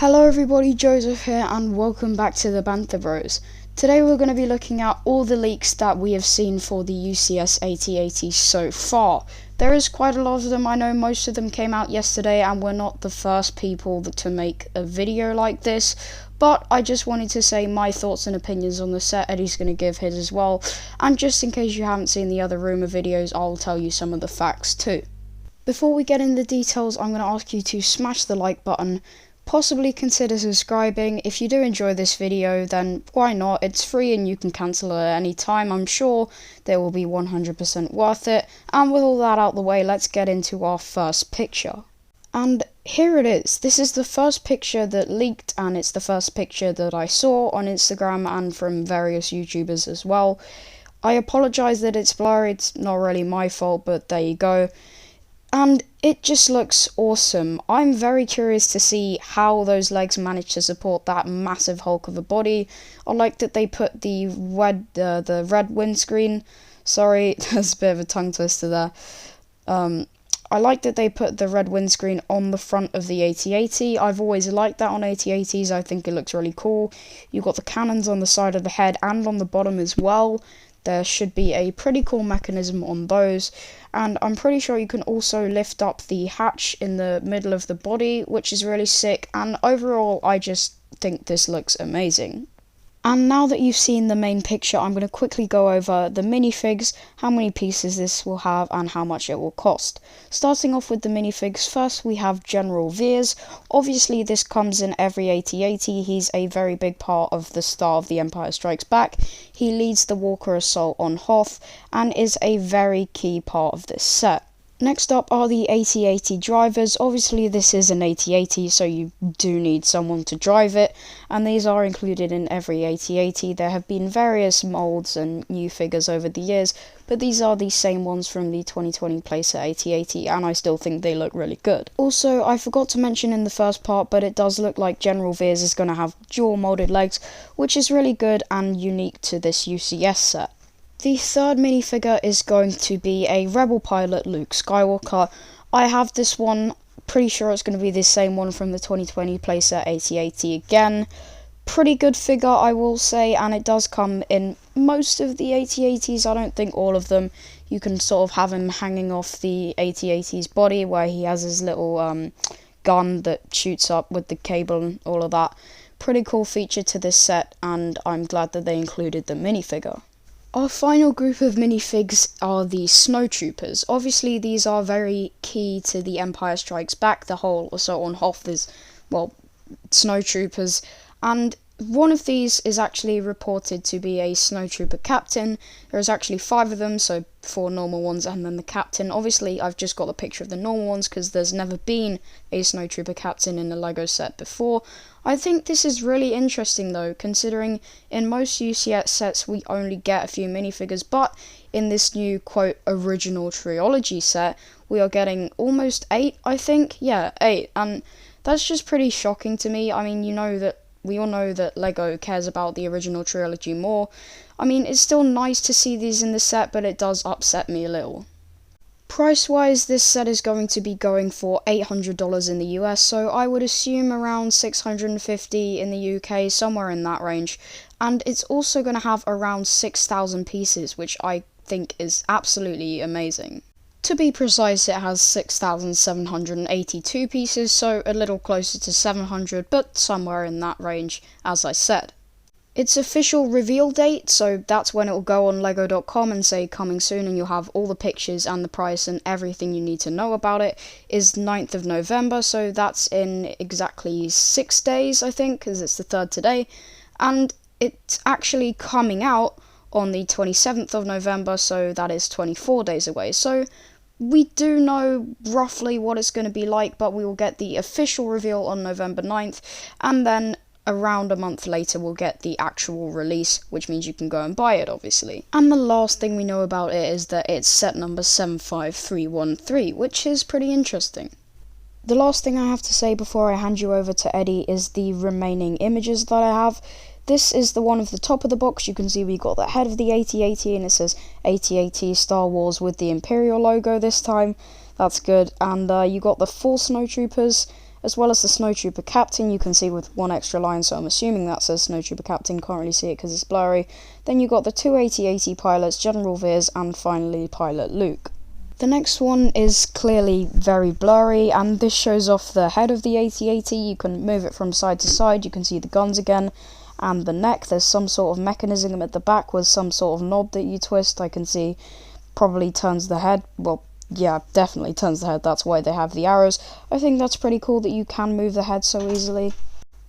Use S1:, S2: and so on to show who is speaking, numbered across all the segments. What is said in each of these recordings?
S1: Hello everybody, Joseph here and welcome back to the Banter Bros. Today we're going to be looking at all the leaks that we have seen for the UCS AT so far. There is quite a lot of them. I know most of them came out yesterday and we're not the first people to make a video like this, but I just wanted to say my thoughts and opinions on the set. Eddie's going to give his as well, and just in case you haven't seen the other rumour videos, I'll tell you some of the facts too. Before we get into the details, I'm going to ask you to smash the like button. Possibly consider subscribing. If you do enjoy this video, then why not? It's free and you can cancel it at any time. I'm sure they will be 100% worth it. And with all that out the way, let's get into our first picture. And here it is. This is the first picture that leaked, and it's the first picture that I saw on Instagram and from various YouTubers as well. I apologise that it's blurry. It's not really my fault, but there you go. And it just looks awesome. I'm very curious to see how those legs manage to support that massive hulk of a body. I like that they put the red windscreen. Sorry, there's a bit of a tongue twister there. I like that they put the red windscreen on the front of the AT-AT. I've always liked that on AT-ATs. I think it looks really cool. You've got the cannons on the side of the head and on the bottom as well. There should be a pretty cool mechanism on those, and I'm pretty sure you can also lift up the hatch in the middle of the body, which is really sick, and overall I just think this looks amazing. And now that you've seen the main picture, I'm going to quickly go over the minifigs, how many pieces this will have, and how much it will cost. Starting off with the minifigs, first we have General Veers. Obviously this comes in every AT-AT, he's a very big part of the Star of the Empire Strikes Back. He leads the Walker Assault on Hoth, and is a very key part of this set. Next up are the AT-AT drivers. Obviously this is an AT-AT, so you do need someone to drive it, and these are included in every AT-AT. There have been various molds and new figures over the years, but these are the same ones from the 2020 playset AT-AT, and I still think they look really good. Also, I forgot to mention in the first part, but it does look like General Veers is going to have dual molded legs, which is really good and unique to this UCS set. The third minifigure is going to be a Rebel pilot, Luke Skywalker. I have this one, pretty sure it's going to be the same one from the 2020 playset AT-AT again. Pretty good figure, I will say, and it does come in most of the AT-ATs, I don't think all of them. You can sort of have him hanging off the AT-AT's body, where he has his little gun that shoots up with the cable and all of that. Pretty cool feature to this set, and I'm glad that they included the minifigure. Our final group of minifigs are the snowtroopers. Obviously these are very key to the Empire Strikes Back. The whole assault on Hoth is, well, snowtroopers, and one of these is actually reported to be a snowtrooper captain. There's actually 5 of them, so 4 normal ones and then the captain. Obviously I've just got the picture of the normal ones because there's never been a snowtrooper captain in a LEGO set before. I think this is really interesting though, considering in most UCS sets we only get a few minifigures, but in this new quote original trilogy set we are getting almost 8, I think. Yeah, 8, and that's just pretty shocking to me. I mean, we all know that LEGO cares about the original trilogy more. I mean, it's still nice to see these in the set, but it does upset me a little. Price-wise, this set is going to be going for $800 in the US, so I would assume around $650 in the UK, somewhere in that range. And it's also going to have around 6,000 pieces, which I think is absolutely amazing. To be precise, it has 6,782 pieces, so a little closer to 700, but somewhere in that range, as I said. Its official reveal date, so that's when it will go on lego.com and say coming soon, and you'll have all the pictures and the price and everything you need to know about it, is 9th of November, so that's in exactly 6 days, I think, because it's the 3rd today, and it's actually coming out on the 27th of November, so that is 24 days away. So we do know roughly what it's going to be like, but we will get the official reveal on November 9th, and then around a month later we'll get the actual release, which means you can go and buy it, obviously. And the last thing we know about it is that it's set number 75313, which is pretty interesting. The last thing I have to say before I hand you over to Eddie is the remaining images that I have. This is the one at the top of the box. You can see we got the head of the AT-AT, and it says AT-AT Star Wars with the Imperial logo this time. That's good. And you got the 4 snowtroopers, as well as the Snowtrooper Captain, you can see with one extra line, so I'm assuming that says Snowtrooper Captain, can't really see it because it's blurry. Then you got the two AT-AT pilots, General Veers, and finally Pilot Luke. The next one is clearly very blurry, and this shows off the head of the AT-AT. You can move it from side to side, you can see the guns again, and the neck. There's some sort of mechanism at the back with some sort of knob that you twist. I can see probably turns the head, well, yeah, definitely turns the head, that's why they have the arrows. I think that's pretty cool that you can move the head so easily.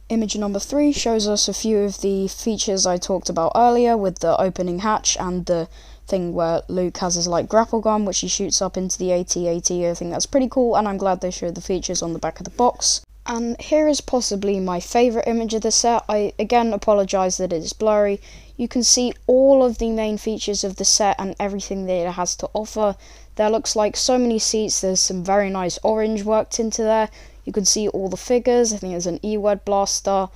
S1: Image number 3 shows us a few of the features I talked about earlier, with the opening hatch and the thing where Luke has his like grapple gun which he shoots up into the AT-AT. I think that's pretty cool, and I'm glad they showed the features on the back of the box. And here is possibly my favourite image of the set. I again apologise that it is blurry. You can see all of the main features of the set and everything that it has to offer. There looks like so many seats, there's some very nice orange worked into there. You can see all the figures. I think there's an E-Word blaster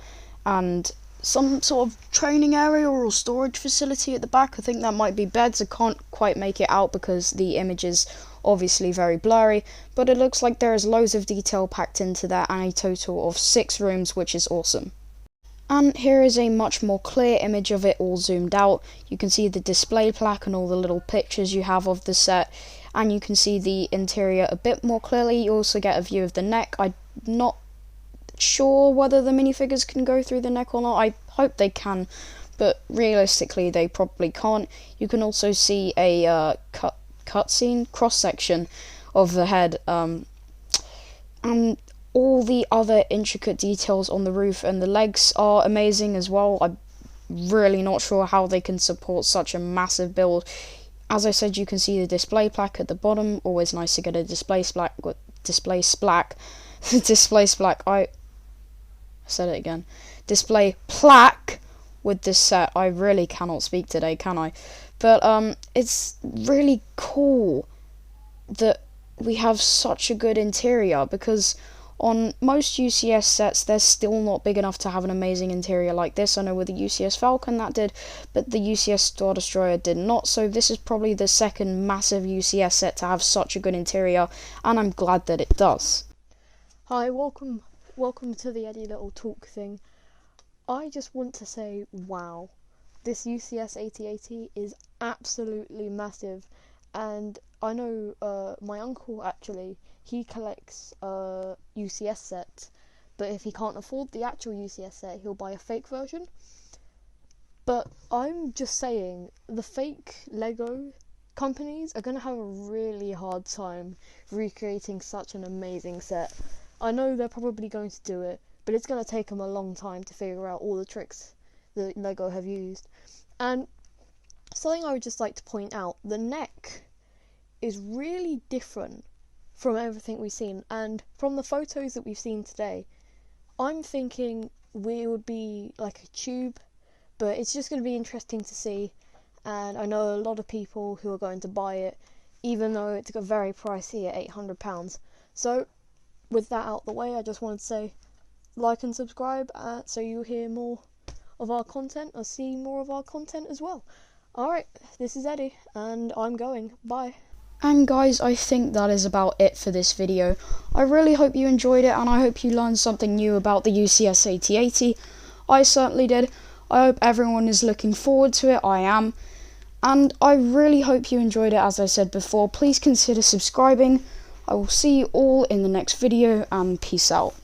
S1: and some sort of training area or storage facility at the back. I think that might be beds. I can't quite make it out because the image is obviously very blurry, but it looks like there is loads of detail packed into there and a total of 6 rooms, which is awesome. And here is a much more clear image of it all zoomed out. You can see the display plaque and all the little pictures you have of the set, and you can see the interior a bit more clearly. You also get a view of the neck. I'm not sure whether the minifigures can go through the neck or not. I hope they can, but realistically they probably can't. You can also see a cutscene cross-section of the head, and all the other intricate details on the roof and the legs are amazing as well. I'm really not sure how they can support such a massive build. As I said, you can see the display plaque at the bottom. Always nice to get a display plaque. Display plaque with this set. I really cannot speak today, can I? But it's really cool that we have such a good interior, because on most UCS sets they're still not big enough to have an amazing interior like this. I know with the UCS Falcon that did, but the UCS Star Destroyer did not, so this is probably the second massive UCS set to have such a good interior, and I'm glad that it does.
S2: Hi, welcome to the Eddie Little talk thing. I just want to say, wow, this UCS AT is absolutely massive, and I know my uncle actually, he collects UCS sets, but if he can't afford the actual UCS set, he'll buy a fake version. But I'm just saying, the fake Lego companies are going to have a really hard time recreating such an amazing set. I know they're probably going to do it, but it's going to take them a long time to figure out all the tricks that Lego have used. And something I would just like to point out, the neck is really different from everything we've seen, and from the photos that we've seen today, I'm thinking we would be like a tube, but it's just going to be interesting to see. And I know a lot of people who are going to buy it, even though it's very pricey at £800. So with that out the way, I just wanted to say like and subscribe so you hear more of our content or see more of our content as well. Alright, this is Eddie and I'm going. Bye.
S1: And guys, I think that is about it for this video. I really hope you enjoyed it, and I hope you learned something new about the UCS AT. I certainly did. I hope everyone is looking forward to it. I am. And I really hope you enjoyed it. As I said before, please consider subscribing. I will see you all in the next video, and peace out.